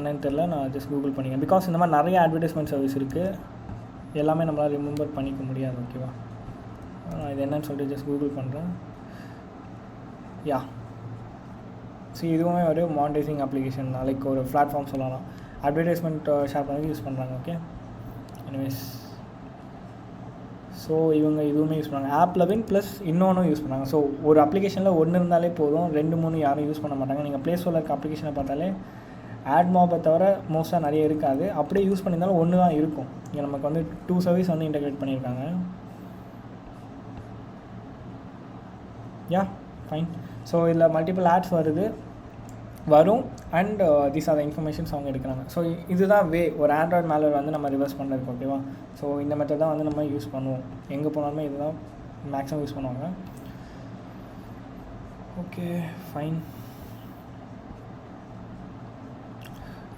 என்னன்னு தெரியல, நான் ஜஸ்ட் கூகுள் பண்ணிக்கிறேன். பிகாஸ் இந்த மாதிரி நிறைய அட்வர்டைஸ்மெண்ட் சர்வீஸ் இருக்குது, எல்லாமே நம்மளால் ரிமெம்பர் பண்ணிக்க முடியாது. ஓகேவா, நான் இது என்னன்னு சொல்லிட்டு ஜஸ்ட் கூகுள் பண்ணுறேன். யா, இதுவுமே ஒரு மானிட்டைசிங் அப்ளிகேஷன் தான், லைக் ஒரு பிளாட்ஃபார்ம் சொல்லலாம். அட்வர்டைஸ்மெண்ட் ஷேர் பண்ணி யூஸ் பண்ணுறாங்க. ஓகே, எனிவேஸ், ஸோ இவங்க இதுவுமே யூஸ் பண்ணாங்க. ஆப் லெவன் ப்ளஸ் இன்னொன்றும் யூஸ் பண்ணாங்க. ஸோ ஒரு அப்ளிகேஷனில் ஒன்று இருந்தாலே போதும், 2-3 யாரும் யூஸ் பண்ண மாட்டாங்க. நீங்கள் ப்ளே ஸ்டோரில் இருக்க அப்ளிகேஷனை பார்த்தாலே AdMob தவிர மோஸ்ட்டாக நிறைய இருக்காது. அப்படியே யூஸ் பண்ணியிருந்தாலும் ஒன்று தான் இருக்கும். இங்கே நமக்கு வந்து 2 சர்வீஸ் வந்து இன்டெகிரேட் பண்ணியிருக்காங்க. யா, ஃபைன். ஸோ இதில் மல்டிபிள் ஆட்ஸ் வரும் and these are the informations அவங்க எடுக்கிறாங்க. ஸோ இதுதான் வே ஒரு ஆண்ட்ராய்ட் மேலர் வந்து நம்ம ரிவர்ஸ் பண்ணுறதுக்கு. ஓகேவா, ஸோ இந்த மெத்தட் தான் வந்து நம்ம யூஸ் பண்ணுவோம். எங்கே போனாலுமே இதுதான் மேக்ஸிமம் யூஸ் பண்ணுவாங்க. Okay, fine.